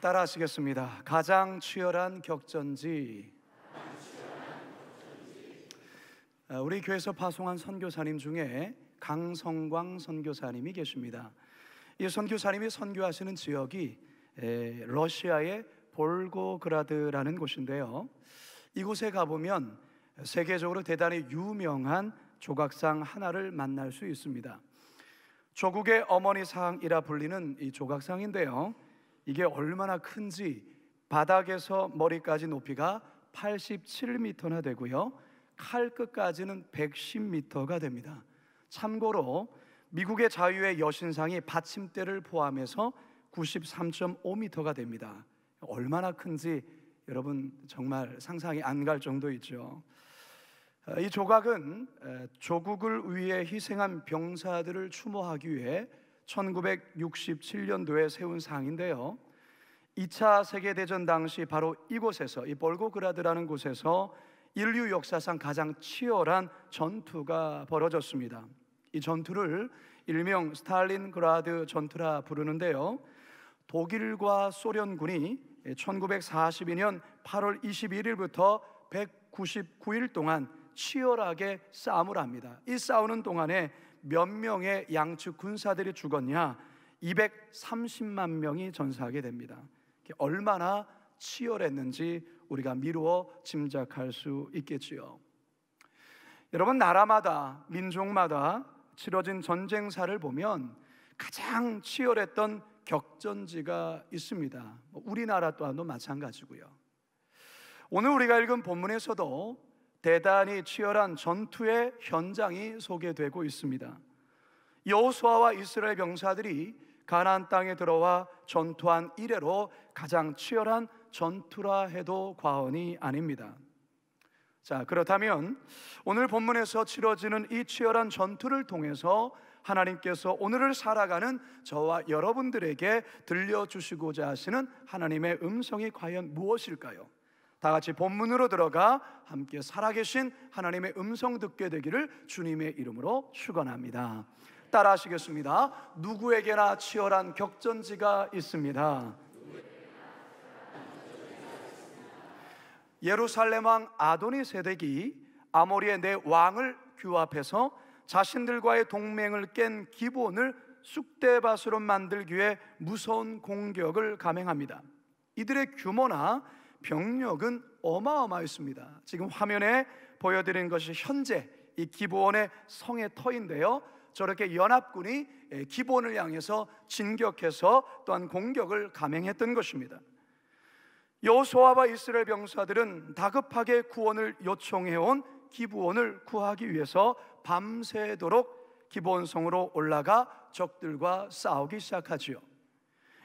따라 하시겠습니다. 가장 치열한 격전지. 우리 교회에서 파송한 선교사님 중에 강성광 선교사님이 계십니다. 이 선교사님이 선교하시는 지역이 러시아의 볼고그라드라는 곳인데요, 이곳에 가보면 세계적으로 대단히 유명한 조각상 하나를 만날 수 있습니다. 조국의 어머니상이라 불리는 이 조각상인데요, 이게 얼마나 큰지 바닥에서 머리까지 높이가 87m나 되고요, 칼끝까지는 110m가 됩니다. 참고로 미국의 자유의 여신상이 받침대를 포함해서 93.5m가 됩니다. 얼마나 큰지 여러분 정말 상상이 안 갈 정도 있죠. 이 조각은 조국을 위해 희생한 병사들을 추모하기 위해 1967년도에 세운 상인데요, 2차 세계대전 당시 바로 이곳에서, 이 볼고그라드라는 곳에서 인류 역사상 가장 치열한 전투가 벌어졌습니다. 이 전투를 일명 스탈린그라드 전투라 부르는데요, 독일과 소련군이 1942년 8월 21일부터 199일 동안 치열하게 싸움을 합니다. 이 싸우는 동안에 몇 명의 양측 군사들이 죽었냐? 230만 명이 전사하게 됩니다. 얼마나 치열했는지 우리가 미루어 짐작할 수 있겠지요. 여러분, 나라마다 민족마다 치러진 전쟁사를 보면 가장 치열했던 격전지가 있습니다. 우리나라 또한도 마찬가지고요. 오늘 우리가 읽은 본문에서도 대단히 치열한 전투의 현장이 소개되고 있습니다. 여호수아와 이스라엘 병사들이 가나안 땅에 들어와 전투한 이래로 가장 치열한 전투라 해도 과언이 아닙니다. 자, 그렇다면 오늘 본문에서 치러지는 이 치열한 전투를 통해서 하나님께서 오늘을 살아가는 저와 여러분들에게 들려주시고자 하시는 하나님의 음성이 과연 무엇일까요? 다 같이 본문으로 들어가 함께 살아계신 하나님의 음성 듣게 되기를 주님의 이름으로 축원합니다. 따라 하시겠습니다. 누구에게나 치열한 격전지가 있습니다. 예루살렘 왕 아도니세덱이 아모리의 네 왕을 규합해서 자신들과의 동맹을 깬 기브온을 쑥대밭으로 만들기 위해 무서운 공격을 감행합니다. 이들의 규모나 병력은 어마어마했습니다. 지금 화면에 보여드리는 것이 현재 이 기브온의 성의 터인데요, 저렇게 연합군이 기브온을 향해서 진격해서 또한 공격을 감행했던 것입니다. 여호수아와 이스라엘 병사들은 다급하게 구원을 요청해온 기브온을 구하기 위해서 밤새도록 기브온성으로 올라가 적들과 싸우기 시작하지요.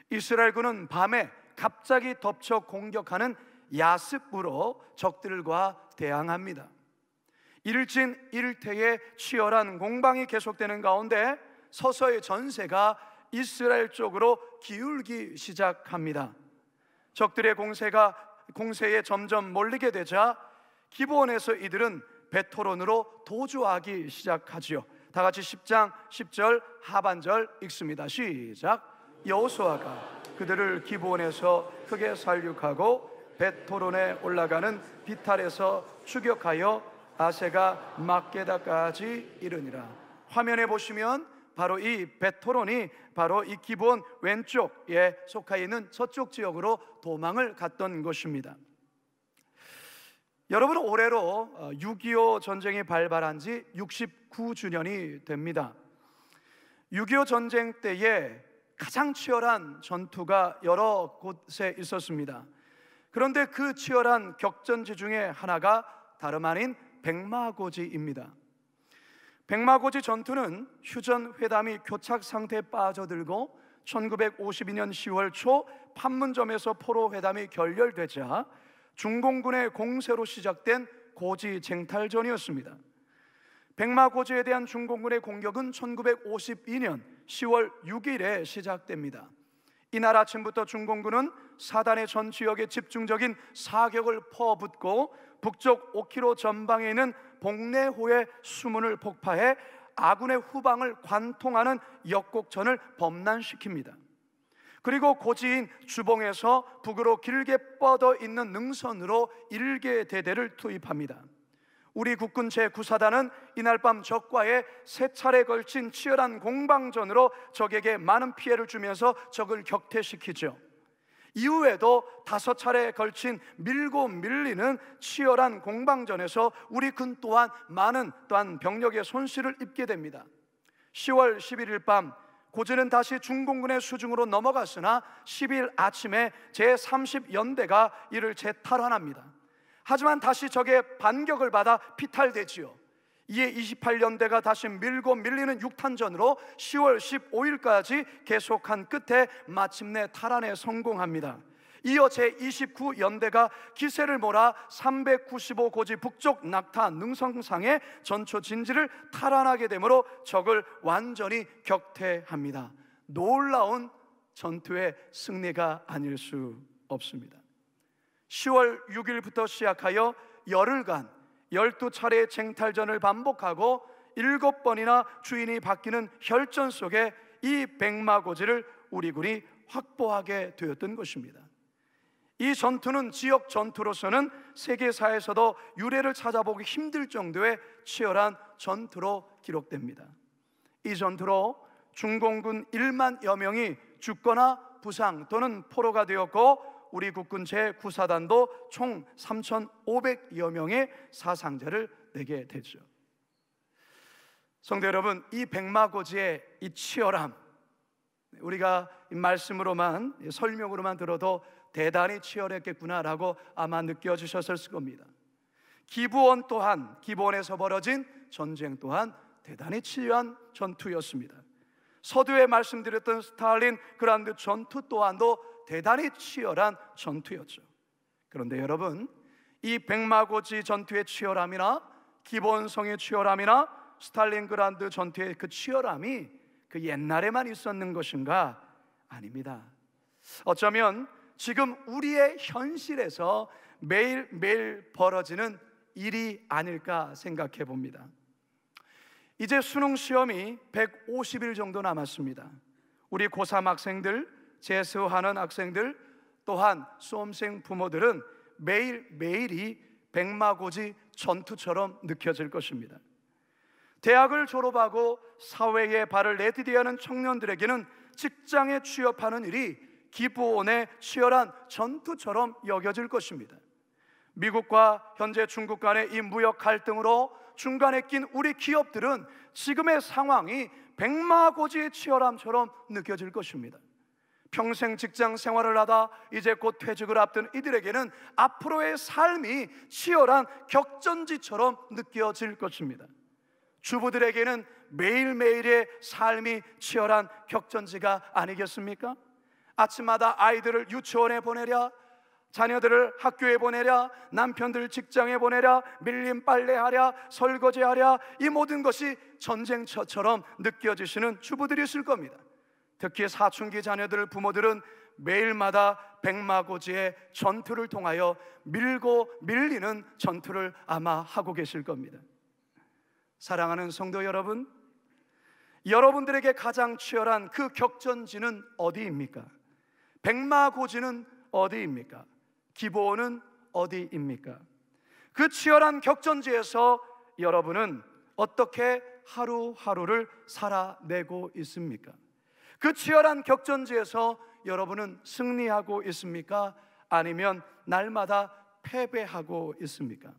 이스라엘군은 밤에 갑자기 덮쳐 공격하는 야습으로 적들과 대항합니다. 일진 일퇴의 치열한 공방이 계속되는 가운데 서서히 전세가 이스라엘 쪽으로 기울기 시작합니다. 적들의 공세에 점점 몰리게 되자 기브온에서 이들은 베토론으로 도주하기 시작하지요. 다 같이 10장 10절 하반절 읽습니다. 시작. 여호수아가 그들을 기브온에서 크게 살육하고 베토론에 올라가는 비탈에서 추격하여 아세가 막게다까지 이르니라. 화면에 보시면 바로 이 베토론이 바로 이 기브온 왼쪽에 속해 있는 서쪽 지역으로 도망을 갔던 것입니다. 여러분, 올해로 6.25 전쟁이 발발한 지 69주년이 됩니다. 6.25 전쟁 때에 가장 치열한 전투가 여러 곳에 있었습니다. 그런데 그 치열한 격전지 중에 하나가 다름 아닌 백마고지입니다. 백마고지 전투는 휴전 회담이 교착 상태에 빠져들고 1952년 10월 초 판문점에서 포로 회담이 결렬되자 중공군의 공세로 시작된 고지 쟁탈전이었습니다. 백마고지에 대한 중공군의 공격은 1952년 10월 6일에 시작됩니다. 이날 아침부터 중공군은 사단의 전 지역에 집중적인 사격을 퍼붓고 북쪽 5km 전방에 있는 복내호의 수문을 폭파해 아군의 후방을 관통하는 역곡전을 범람시킵니다. 그리고 고지인 주봉에서 북으로 길게 뻗어 있는 능선으로 일개 대대를 투입합니다. 우리 국군 제9사단은 이날 밤 적과의 3차례 걸친 치열한 공방전으로 적에게 많은 피해를 주면서 적을 격퇴시키죠. 이후에도 5차례에 걸친 밀고 밀리는 치열한 공방전에서 우리 군 또한 많은 병력의 손실을 입게 됩니다. 10월 11일 밤 고지는 다시 중공군의 수중으로 넘어갔으나 10일 아침에 제30연대가 이를 재탈환합니다. 하지만 다시 적의 반격을 받아 피탈되지요. 이에 28연대가 다시 밀고 밀리는 육탄전으로 10월 15일까지 계속한 끝에 마침내 탈환에 성공합니다. 이어 제29연대가 기세를 몰아 395 고지 북쪽 낙타 능성상의 전초 진지를 탈환하게 되므로 적을 완전히 격퇴합니다. 놀라운 전투의 승리가 아닐 수 없습니다. 10월 6일부터 시작하여 열흘간 12차례의 쟁탈전을 반복하고 7번이나 주인이 바뀌는 혈전 속에 이 백마고지를 우리 군이 확보하게 되었던 것입니다. 이 전투는 지역 전투로서는 세계사에서도 유례를 찾아보기 힘들 정도의 치열한 전투로 기록됩니다. 이 전투로 중공군 1만여 명이 죽거나 부상 또는 포로가 되었고, 우리 국군 제9사단도 총 3,500여 명의 사상자를 내게 되죠. 성도 여러분, 이 백마고지의 이 치열함, 우리가 이 말씀으로만, 설명으로만 들어도 대단히 치열했겠구나라고 아마 느껴지셨을 겁니다. 기부원에서 벌어진 전쟁 또한 대단히 치열한 전투였습니다. 서두에 말씀드렸던 스탈린그라드 전투 또한도 대단히 치열한 전투였죠. 그런데 여러분, 이 백마고지 전투의 치열함이나 기본성의 치열함이나 스탈린그라드 전투의 그 치열함이 그 옛날에만 있었는 것인가? 아닙니다. 어쩌면 지금 우리의 현실에서 매일매일 벌어지는 일이 아닐까 생각해 봅니다. 이제 수능 시험이 150일 정도 남았습니다. 우리 고3 학생들, 재수하는 학생들, 또한 수험생 부모들은 매일매일이 백마고지 전투처럼 느껴질 것입니다. 대학을 졸업하고 사회에 발을 내디뎌야 하는 청년들에게는 직장에 취업하는 일이 기부원의 치열한 전투처럼 여겨질 것입니다. 미국과 현재 중국 간의 이 무역 갈등으로 중간에 낀 우리 기업들은 지금의 상황이 백마고지의 치열함처럼 느껴질 것입니다. 평생 직장 생활을 하다 이제 곧 퇴직을 앞둔 이들에게는 앞으로의 삶이 치열한 격전지처럼 느껴질 것입니다. 주부들에게는 매일매일의 삶이 치열한 격전지가 아니겠습니까? 아침마다 아이들을 유치원에 보내랴, 자녀들을 학교에 보내랴, 남편들 직장에 보내랴, 밀린 빨래하랴, 설거지하랴, 이 모든 것이 전쟁터처럼 느껴지시는 주부들이 있을 겁니다. 특히 사춘기 자녀들 부모들은 매일마다 백마고지의 전투를 통하여 밀고 밀리는 전투를 아마 하고 계실 겁니다. 사랑하는 성도 여러분, 여러분들에게 가장 치열한 그 격전지는 어디입니까? 백마고지는 어디입니까? 기보는 어디입니까? 그 치열한 격전지에서 여러분은 어떻게 하루하루를 살아내고 있습니까? 그 치열한 격전지에서 여러분은 승리하고 있습니까? 아니면 날마다 패배하고 있습니까?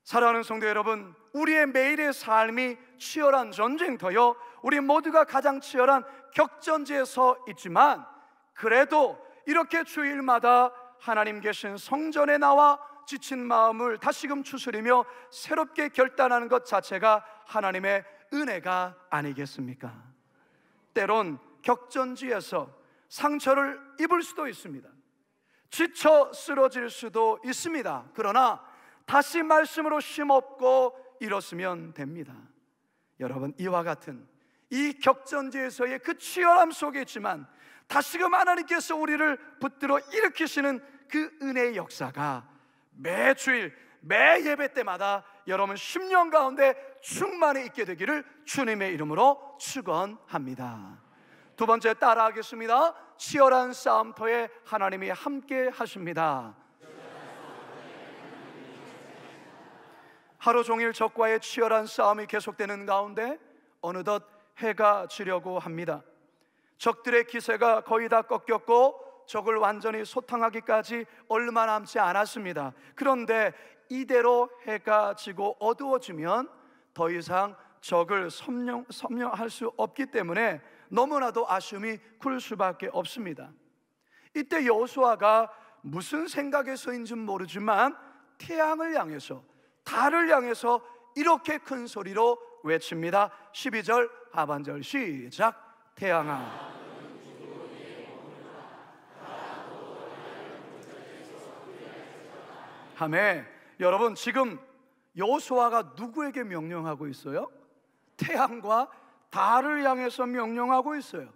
사랑하는 성도 여러분, 우리의 매일의 삶이 치열한 전쟁터요, 우리 모두가 가장 치열한 격전지에 서 있지만, 그래도 이렇게 주일마다 하나님 계신 성전에 나와 지친 마음을 다시금 추스리며 새롭게 결단하는 것 자체가 하나님의 은혜가 아니겠습니까? 때론 격전지에서 상처를 입을 수도 있습니다. 지쳐 쓰러질 수도 있습니다. 그러나 다시 말씀으로 힘없고 일었으면 됩니다. 여러분, 이와 같은 이 격전지에서의 그 치열함 속에 있지만 다시금 하나님께서 우리를 붙들어 일으키시는 그 은혜의 역사가 매 주일 매 예배 때마다 여러분 심령 가운데 충만히 있게 되기를 주님의 이름으로 축원합니다. 두 번째 따라하겠습니다. 치열한 싸움터에 하나님이 함께 하십니다. 하루 종일 적과의 치열한 싸움이 계속되는 가운데 어느덧 해가 지려고 합니다. 적들의 기세가 거의 다 꺾였고 적을 완전히 소탕하기까지 얼마 남지 않았습니다. 그런데 이대로 해가 지고 어두워지면 더 이상 적을 섬령할 수 없기 때문에 너무나도 아쉬움이 클 수밖에 없습니다. 이때 여호수아가 무슨 생각에서인지는 모르지만 태양을 향해서, 달을 향해서 이렇게 큰 소리로 외칩니다. 12절 하반절 시작. 태양아, 아멘. 여러분, 지금 여호수아가 누구에게 명령하고 있어요? 태양과 달을 향해서 명령하고 있어요.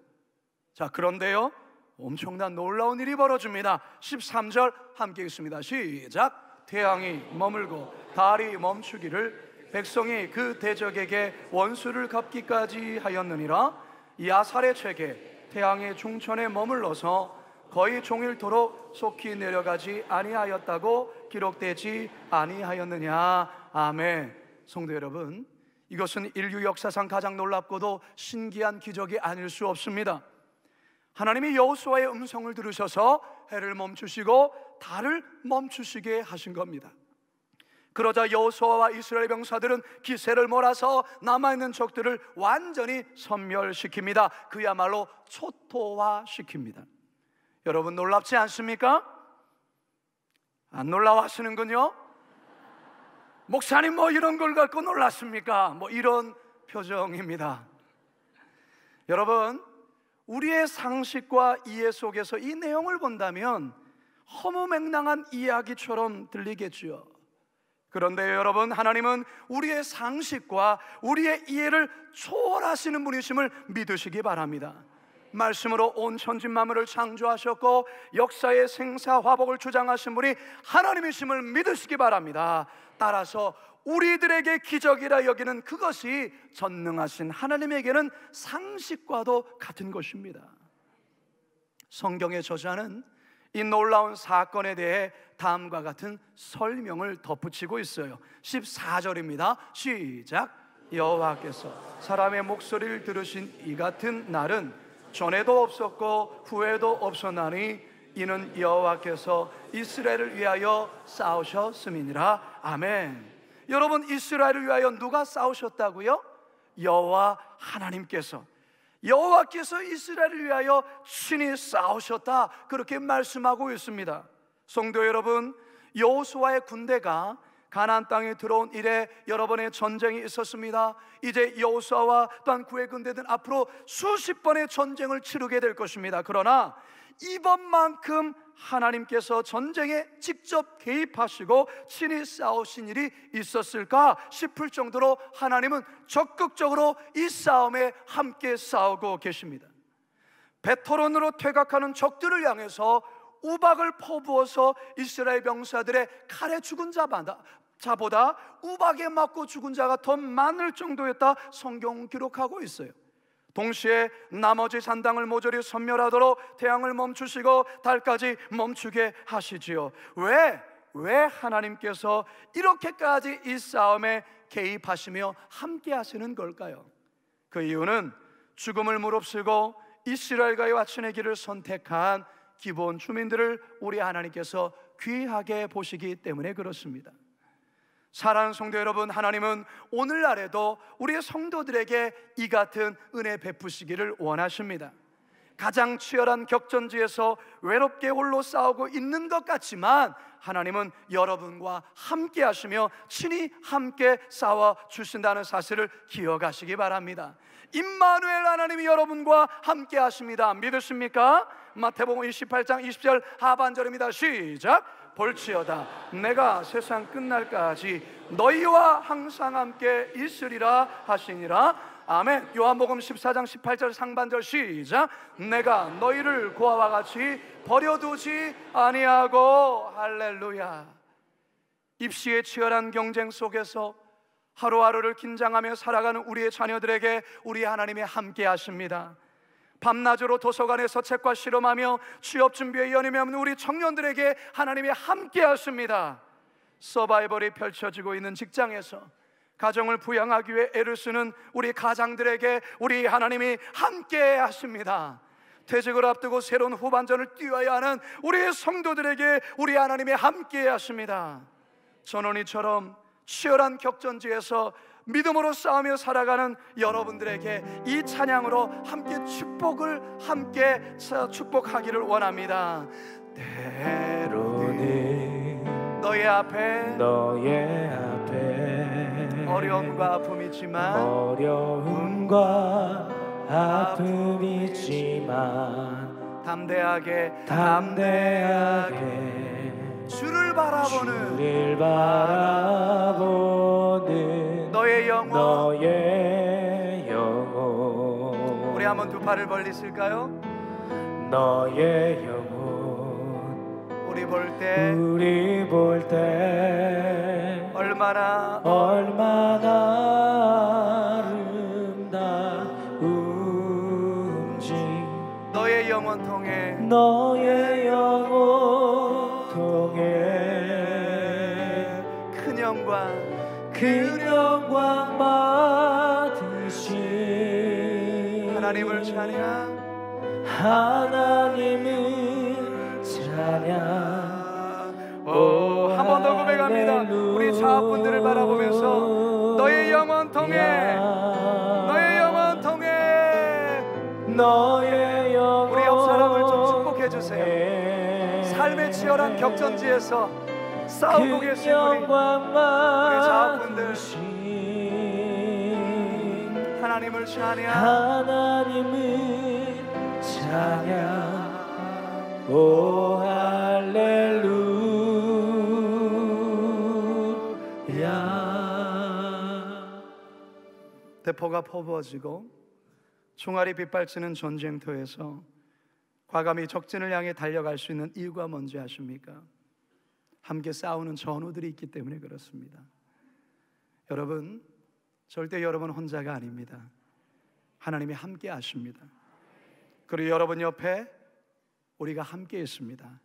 자, 그런데요, 엄청난 놀라운 일이 벌어집니다. 13절 함께 읽습니다. 시작. 태양이 머물고 달이 멈추기를 백성이 그 대적에게 원수를 갚기까지 하였느니라. 야살의 책에 태양의 중천에 머물러서 거의 종일토록 속히 내려가지 아니하였다고 기록되지 아니하였느냐. 아멘. 성도 여러분, 이것은 인류 역사상 가장 놀랍고도 신기한 기적이 아닐 수 없습니다. 하나님이 여호수아의 음성을 들으셔서 해를 멈추시고 달을 멈추시게 하신 겁니다. 그러자 여호수아와 이스라엘 병사들은 기세를 몰아서 남아있는 적들을 완전히 섬멸시킵니다. 그야말로 초토화시킵니다. 여러분, 놀랍지 않습니까? 안 놀라워하시는군요. 목사님, 뭐 이런 걸 갖고 놀랐습니까? 뭐 이런 표정입니다. 여러분, 우리의 상식과 이해 속에서 이 내용을 본다면 허무맹랑한 이야기처럼 들리겠죠. 그런데 여러분, 하나님은 우리의 상식과 우리의 이해를 초월하시는 분이심을 믿으시기 바랍니다. 말씀으로 온 천지 만물을 창조하셨고 역사의 생사화복을 주장하신 분이 하나님이심을 믿으시기 바랍니다. 따라서 우리들에게 기적이라 여기는 그것이 전능하신 하나님에게는 상식과도 같은 것입니다. 성경의 저자는 이 놀라운 사건에 대해 다음과 같은 설명을 덧붙이고 있어요. 14절입니다. 시작. 여호와께서 사람의 목소리를 들으신 이 같은 날은 전에도 없었고 후에도 없었나니 이는 여호와께서 이스라엘을 위하여 싸우셨음이니라. 아멘. 여러분, 이스라엘을 위하여 누가 싸우셨다고요? 여호와 하나님께서, 여호와께서 이스라엘을 위하여 친히 싸우셨다, 그렇게 말씀하고 있습니다. 성도 여러분, 여호수아의 군대가 가나안 땅에 들어온 이래 여러 번의 전쟁이 있었습니다. 이제 여호수아와 또한 그의 군대는 앞으로 수십 번의 전쟁을 치르게 될 것입니다. 그러나 이번만큼 하나님께서 전쟁에 직접 개입하시고 친히 싸우신 일이 있었을까 싶을 정도로 하나님은 적극적으로 이 싸움에 함께 싸우고 계십니다. 베토론으로 퇴각하는 적들을 향해서 우박을 퍼부어서 이스라엘 병사들의 칼에 죽은 자보다 우박에 맞고 죽은 자가 더 많을 정도였다, 성경 기록하고 있어요. 동시에 나머지 산당을 모조리 섬멸하도록 태양을 멈추시고 달까지 멈추게 하시지요. 왜 하나님께서 이렇게까지 이 싸움에 개입하시며 함께 하시는 걸까요? 그 이유는 죽음을 무릅쓰고 이스라엘과의 와친의 길을 선택한 기본 주민들을 우리 하나님께서 귀하게 보시기 때문에 그렇습니다. 사랑하는 성도 여러분, 하나님은 오늘날에도 우리의 성도들에게 이 같은 은혜 베푸시기를 원하십니다. 가장 치열한 격전지에서 외롭게 홀로 싸우고 있는 것 같지만 하나님은 여러분과 함께 하시며 친히 함께 싸워 주신다는 사실을 기억하시기 바랍니다. 임마누엘 하나님이 여러분과 함께 하십니다. 믿으십니까? 마태복음 28장 20절 하반절입니다. 시작. 볼지어다 내가 세상 끝날까지 너희와 항상 함께 있으리라 하시니라. 아멘. 요한복음 14장 18절 상반절 시작. 내가 너희를 고아와 같이 버려두지 아니하고. 할렐루야. 입시의 치열한 경쟁 속에서 하루하루를 긴장하며 살아가는 우리의 자녀들에게 우리 하나님이 함께 하십니다. 밤낮으로 도서관에서 책과 실험하며 취업 준비에 연임해 없는 우리 청년들에게 하나님이 함께 하십니다. 서바이벌이 펼쳐지고 있는 직장에서 가정을 부양하기 위해 애를 쓰는 우리 가장들에게 우리 하나님이 함께 하십니다. 퇴직을 앞두고 새로운 후반전을 뛰어야 하는 우리 성도들에게 우리 하나님이 함께 하십니다. 전원이처럼 치열한 격전지에서 믿음으로 싸우며 살아가는 여러분들에게 이 찬양으로 함께 축복하기를 원합니다. 때로는 너의 앞에 어려움과 아픔이지만 담대하게 주를 바라보는 너의 영혼. 우리 한번 두 팔을 벌리실까요? 너의 영혼 우리 볼 때 얼마나 아름다운지 너의 영혼 통해 큰 영광 받으신 하나님을 찬양. 한 번 더 고백합니다. 우리 자아분들을 바라보면서 너의 영혼 통해 우리 옆 사람을 좀 축복해 주세요. 삶의 치열한 격전지에서 싸우고 계신 우리 자아분들 하나님을 찬양. 오 할렐루야. 대포가 퍼부어지고 총알이 빗발치는 전쟁터에서 과감히 적진을 향해 달려갈 수 있는 이유가 뭔지 아십니까? 함께 싸우는 전우들이 있기 때문에 그렇습니다. 여러분, 절대 여러분 혼자가 아닙니다. 하나님이 함께 하십니다. 그리고 여러분 옆에 우리가 함께 있습니다.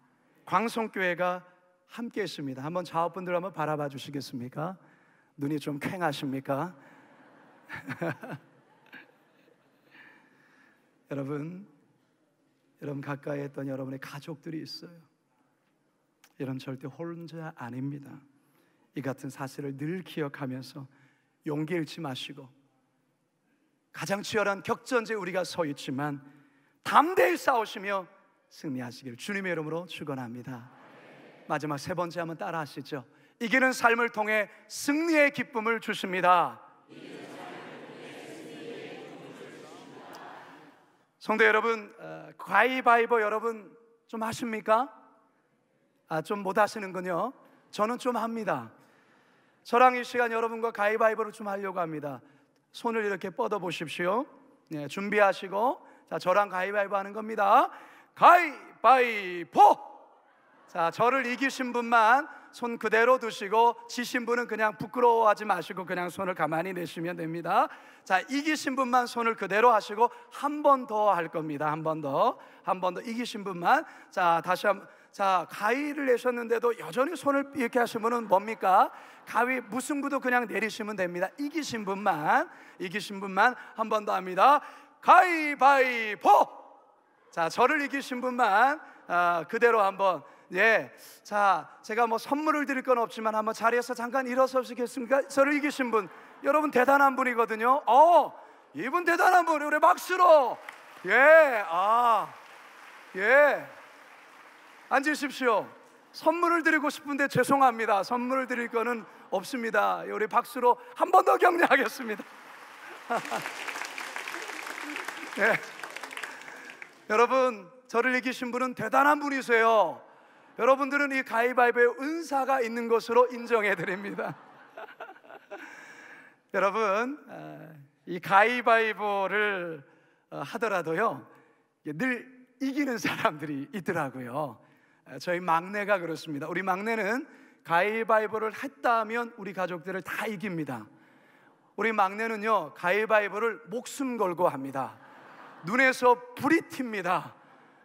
광성교회가 함께 있습니다. 한번 좌우분들 한번 바라봐 주시겠습니까? 눈이 좀 퀭하십니까? 여러분 가까이 했던 여러분의 가족들이 있어요. 여러분 절대 혼자 아닙니다. 이 같은 사실을 늘 기억하면서 용기 잃지 마시고, 가장 치열한 격전지에 우리가 서 있지만 담대히 싸우시며 승리하시길 주님의 이름으로 축원합니다. 마지막 세 번째 한번 따라 하시죠. 이기는 삶을 통해 승리의 기쁨을 주십니다. 성도 여러분, 가위바위보 여러분 좀 하십니까? 좀 못 하시는군요. 저는 좀 합니다. 저랑 이 시간 여러분과 가위바위보를 좀 하려고 합니다. 손을 이렇게 뻗어 보십시오. 네, 준비하시고, 자, 저랑 가위바위보 하는 겁니다. 가위바위보! 자, 저를 이기신 분만 손 그대로 두시고, 지신 분은 그냥 부끄러워하지 마시고 그냥 손을 가만히 내시면 됩니다. 자, 이기신 분만 손을 그대로 하시고 한 번 더 할 겁니다. 한 번 더 이기신 분만. 자, 다시 한번. 자, 가위를 내셨는데도 여전히 손을 이렇게 하시는 분은 뭡니까? 가위 무승부도 그냥 내리시면 됩니다. 이기신 분만 한 번 더 합니다. 가위바위보! 자, 저를 이기신 분만 그대로 한번. 예, 자, 제가 뭐 선물을 드릴 건 없지만 한번 자리에서 잠깐 일어서시겠습니까? 저를 이기신 분, 여러분 대단한 분이거든요. 이분 대단한 분, 우리 박수로. 예, 예, 앉으십시오. 선물을 드리고 싶은데 죄송합니다. 선물을 드릴 거는 없습니다. 우리 박수로 한 번 더 격려하겠습니다. 예. 여러분, 저를 이기신 분은 대단한 분이세요. 여러분들은 이 가위바위보에 은사가 있는 것으로 인정해 드립니다. 여러분, 이 가위바위보를 하더라도요, 늘 이기는 사람들이 있더라고요. 저희 막내가 그렇습니다. 우리 막내는 가위바위보를 했다면 우리 가족들을 다 이깁니다. 우리 막내는요, 가위바위보를 목숨 걸고 합니다. 눈에서 불이 튑니다.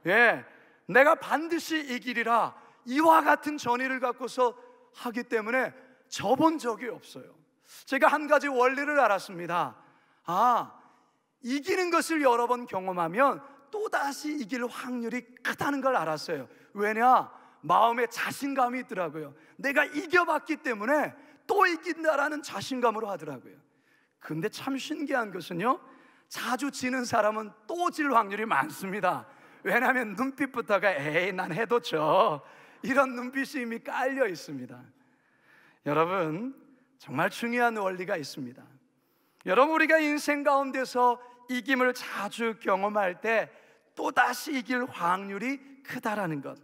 예, 내가 반드시 이기리라, 이와 같은 전의를 갖고서 하기 때문에 져본 적이 없어요. 제가 한 가지 원리를 알았습니다. 이기는 것을 여러 번 경험하면 또다시 이길 확률이 크다는 걸 알았어요. 왜냐? 마음에 자신감이 있더라고요. 내가 이겨봤기 때문에 또 이긴다라는 자신감으로 하더라고요. 근데 참 신기한 것은요, 자주 지는 사람은 또 질 확률이 많습니다. 왜냐하면 눈빛부터가 에이 난 해도 져, 이런 눈빛이 이미 깔려 있습니다. 여러분, 정말 중요한 원리가 있습니다. 여러분, 우리가 인생 가운데서 이김을 자주 경험할 때 또다시 이길 확률이 크다라는 것,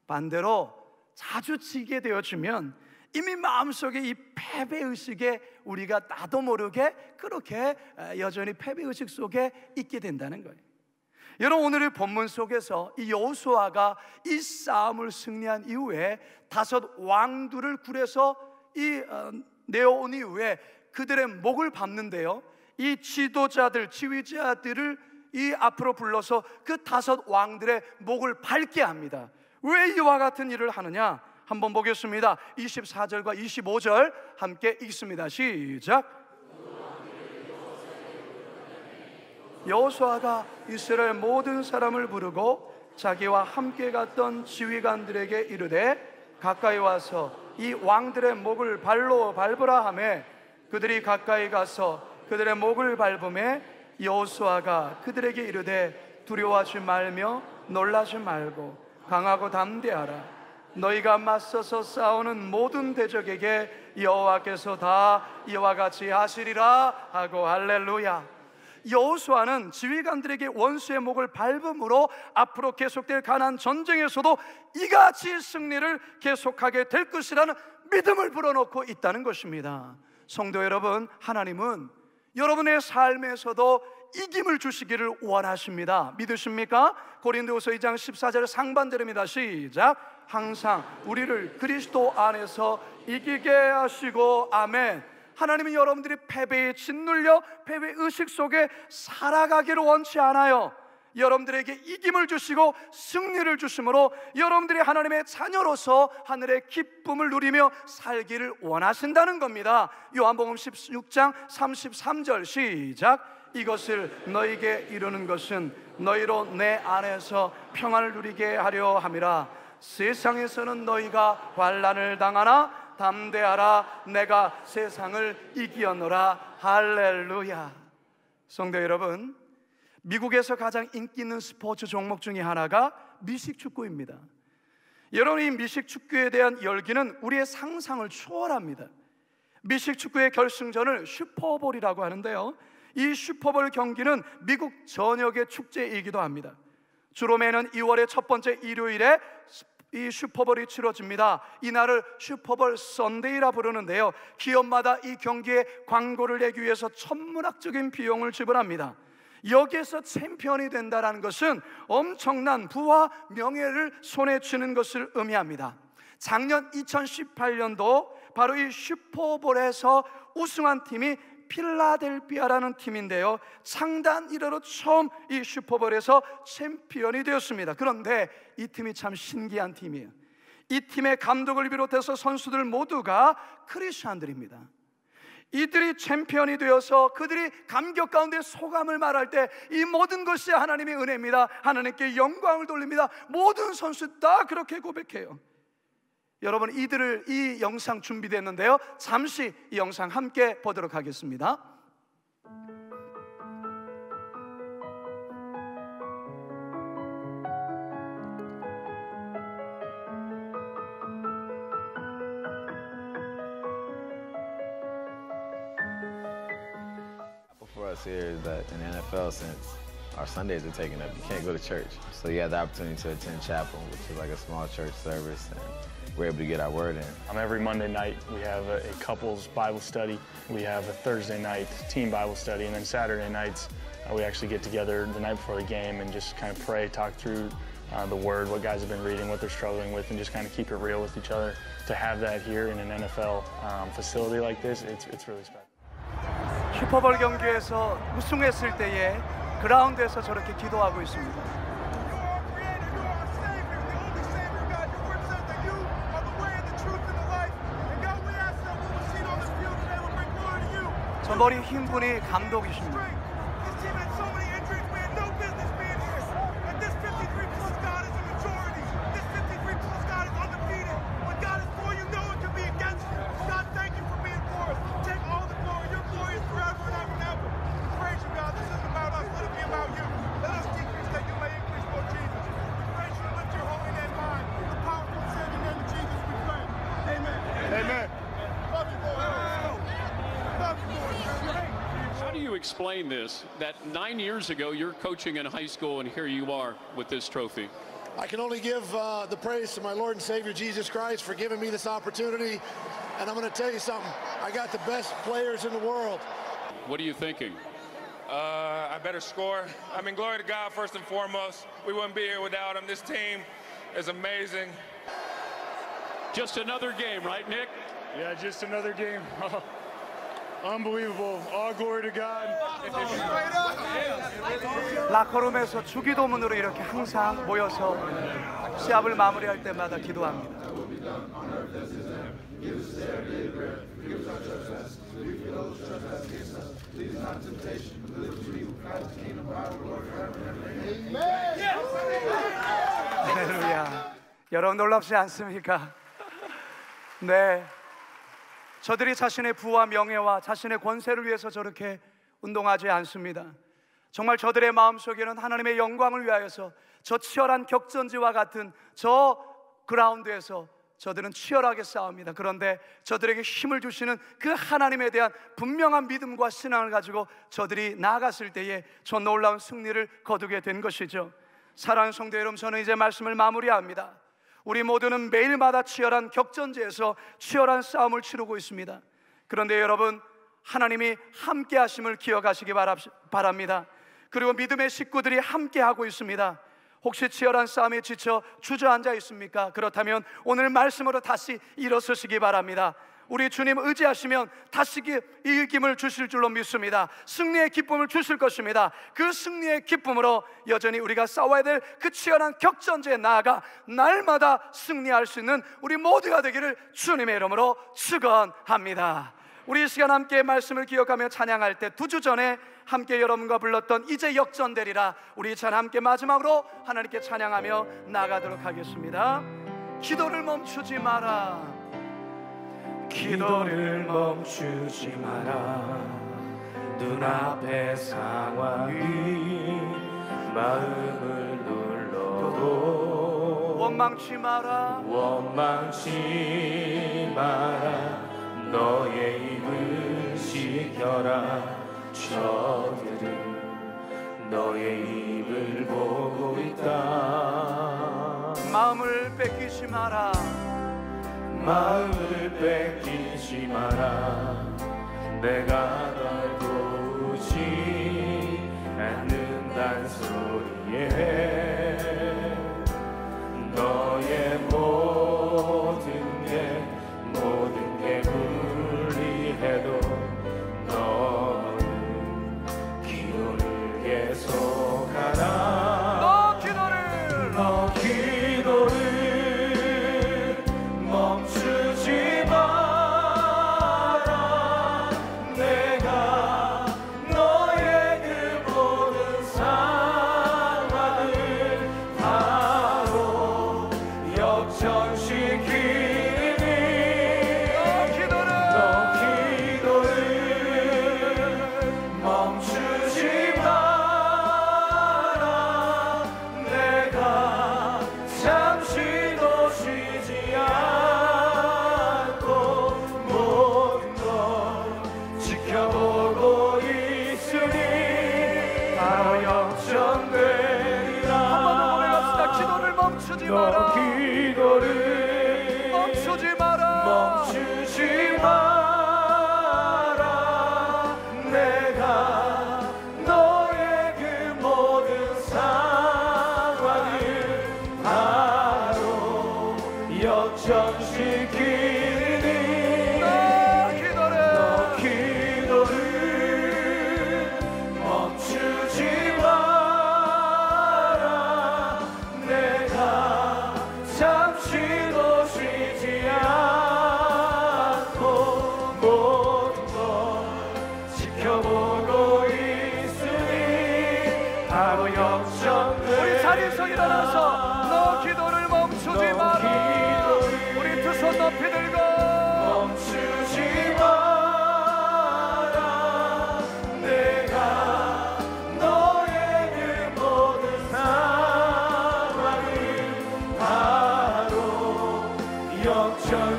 반대로 자주 지게 되어지면 이미 마음속에 이 패배의식에 우리가 나도 모르게 그렇게 여전히 패배의식 속에 있게 된다는 거예요. 여러분, 오늘의 본문 속에서 이 여호수아가 이 싸움을 승리한 이후에 5 왕들을 굴에서 내어온 이후에 그들의 목을 밟는데요, 이 지도자들, 지휘자들을 이 앞으로 불러서 그 5 왕들의 목을 밟게 합니다. 왜 이와 같은 일을 하느냐? 한번 보겠습니다. 24절과 25절 함께 읽습니다. 시작. 여호수아가 이스라엘 모든 사람을 부르고 자기와 함께 갔던 지휘관들에게 이르되 가까이 와서 이 왕들의 목을 발로 밟으라 하매 그들이 가까이 가서 그들의 목을 밟음에 여호수아가 그들에게 이르되 두려워하지 말며 놀라지 말고 강하고 담대하라. 너희가 맞서서 싸우는 모든 대적에게 여호와께서 다 이와 같이 하시리라 하고 할렐루야. 여호수아는 지휘관들에게 원수의 목을 밟음으로 앞으로 계속될 가나안 전쟁에서도 이같이 승리를 계속하게 될 것이라는 믿음을 불어넣고 있다는 것입니다. 성도 여러분, 하나님은 여러분의 삶에서도 이김을 주시기를 원하십니다. 믿으십니까? 고린도후서 2장 14절 상반절입니다. 시작. 항상 우리를 그리스도 안에서 이기게 하시고 아멘. 하나님은 여러분들이 패배에 짓눌려 패배 의식 속에 살아가기를 원치 않아요. 여러분들에게 이김을 주시고 승리를 주심으로 여러분들이 하나님의 자녀로서 하늘의 기쁨을 누리며 살기를 원하신다는 겁니다. 요한복음 16장 33절 시작. 이것을 너희에게 이루는 것은 너희로 내 안에서 평안을 누리게 하려 함이라. 세상에서는 너희가 환난을 당하나 담대하라. 내가 세상을 이기었노라. 할렐루야. 성도 여러분, 미국에서 가장 인기 있는 스포츠 종목 중에 하나가 미식축구입니다. 여러분, 이 미식축구에 대한 열기는 우리의 상상을 초월합니다. 미식축구의 결승전을 슈퍼볼이라고 하는데요, 이 슈퍼볼 경기는 미국 전역의 축제이기도 합니다. 주로 매년 2월의 첫 번째 일요일에 이 슈퍼볼이 치러집니다. 이날을 슈퍼볼 선데이라 부르는데요, 기업마다 이 경기에 광고를 내기 위해서 천문학적인 비용을 지불합니다. 여기에서 챔피언이 된다는 것은 엄청난 부와 명예를 손에 쥐는 것을 의미합니다. 작년 2018년도 바로 이 슈퍼볼에서 우승한 팀이 필라델피아라는 팀인데요, 창단 이래로 처음 이 슈퍼볼에서 챔피언이 되었습니다. 그런데 이 팀이 참 신기한 팀이에요. 이 팀의 감독을 비롯해서 선수들 모두가 크리스천들입니다. 이들이 챔피언이 되어서 그들이 감격 가운데 소감을 말할 때 이 모든 것이 하나님의 은혜입니다. 하나님께 영광을 돌립니다. 모든 선수 다 그렇게 고백해요. 여러분, 이 영상 준비됐는데요, 잠시 이 영상 함께 보도록 하겠습니다. For us here is that in the NFL, since our Sundays are taken up, you can't go to church. So you have the opportunity to attend chapel, which is like a small church service, and we're able to get our word in. Every Monday night we have a couples Bible study. We have a Thursday night team Bible study, and then Saturday nights we actually get together the night before the game and just kind of pray, talk through the word, what guys have been reading, what they're struggling with, and just kind of keep it real with each other. To have that here in an NFL facility like this, it's really special. 슈퍼볼 경기에서 우승했을 때에 그라운드에서 저렇게 기도하고 있습니다. 저 머리 흰 분이 감독이십니다. How do you explain this, that 9 years ago you're coaching in high school and here you are with this trophy? I can only give the praise to my Lord and Savior Jesus Christ for giving me this opportunity. And I'm going to tell you something. I got the best players in the world. What are you thinking? I better score. I mean, glory to God first and foremost. We wouldn't be here without him. This team is amazing. Just another game, right, Nick? Yeah, just another game. Unbelievable. All glory to God. 라커룸에서 주기도문으로 이렇게 항상 모여서 시합을 마무리할 때마다 기도합니다. 할렐루야. 여러분 놀랍지 않습니까? 네, 저들이 자신의 부와 명예와 자신의 권세를 위해서 저렇게 운동하지 않습니다. 정말 저들의 마음속에는 하나님의 영광을 위하여서 저 치열한 격전지와 같은 저 그라운드에서 저들은 치열하게 싸웁니다. 그런데 저들에게 힘을 주시는 그 하나님에 대한 분명한 믿음과 신앙을 가지고 저들이 나아갔을 때에 저 놀라운 승리를 거두게 된 것이죠. 사랑하는 성도 여러분, 저는 이제 말씀을 마무리합니다. 우리 모두는 매일마다 치열한 격전지에서 치열한 싸움을 치르고 있습니다. 그런데 여러분, 하나님이 함께 하심을 기억하시기 바랍니다. 그리고 믿음의 식구들이 함께 하고 있습니다. 혹시 치열한 싸움에 지쳐 주저앉아 있습니까? 그렇다면 오늘 말씀으로 다시 일어서시기 바랍니다. 우리 주님 의지하시면 다시 이김을 주실 줄로 믿습니다. 승리의 기쁨을 주실 것입니다. 그 승리의 기쁨으로 여전히 우리가 싸워야 될 그 치열한 격전지에 나아가 날마다 승리할 수 있는 우리 모두가 되기를 주님의 이름으로 축원합니다. 우리 이 시간 함께 말씀을 기억하며 찬양할 때 2주 전에 함께 여러분과 불렀던 이제 역전되리라, 우리 찬 함께 마지막으로 하나님께 찬양하며 나가도록 하겠습니다. 기도를 멈추지 마라. 기도를 멈추지 마라. 눈앞의 상황이 마음을 눌러도 원망치 마라. 원망치 마라. 너의 입을 시켜라. 저들은 너의 입을 보고 있다. 마음을 뺏기지 마라. 마음을 뺏기지 마라. 내가 널 도우지 않는단 소리에 너의 모든 게 불리해도 너는 기도를 계속하라. 너 기도를 멈추지 마라. 내가 너의 그 모든 상황을 바로 역전시키니 너 기도를 멈추지 마라. 내가 잠시도 쉬지 않고 모든 걸 지켜보고 있으니 바로 역전되리라. 기도를 멈추지 너 마라. 기도를 멈추지 마라. 멈추지 마라. 내가 너의 그 모든 상황을 바로 역전시키니 너 기도를 멈추지 마라.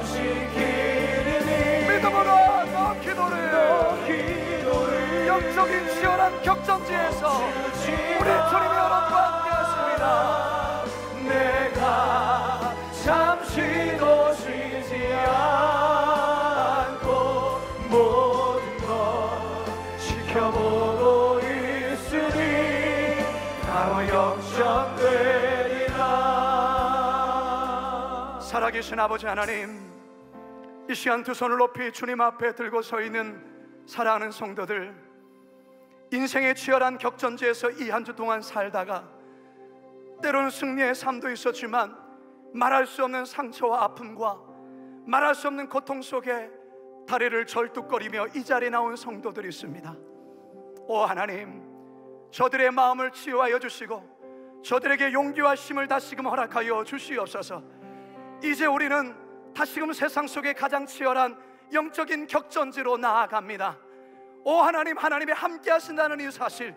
지키리니 믿음으로 너 기도를 영적인 치열한 격전지에서 우리 주님이 여러분과 함께 하십니다. 내가 잠시도 쉬지 않고 모든 것 지켜보고 있으니 바로 역전되리라. 살아계신 아버지 하나님, 이 시간 두 손을 높이 주님 앞에 들고 서 있는 사랑하는 성도들, 인생의 치열한 격전지에서 이 한 주 동안 살다가 때로는 승리의 삶도 있었지만 말할 수 없는 상처와 아픔과 말할 수 없는 고통 속에 다리를 절뚝거리며 이 자리에 나온 성도들이 있습니다. 오 하나님, 저들의 마음을 치유하여 주시고 저들에게 용기와 힘을 다시금 허락하여 주시옵소서. 이제 우리는 다시금 세상 속에 가장 치열한 영적인 격전지로 나아갑니다. 오 하나님, 하나님이 함께 하신다는 이 사실,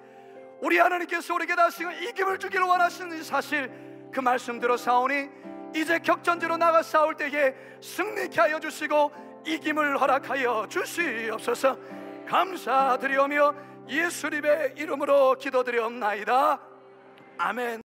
우리 하나님께서 우리에게 다시금 이김을 주기를 원하시는 이 사실, 그 말씀 들어사오니 이제 격전지로 나가 싸울 때에 승리케 하여 주시고 이김을 허락하여 주시옵소서. 감사드리오며 예수님의 이름으로 기도드리옵나이다. 아멘.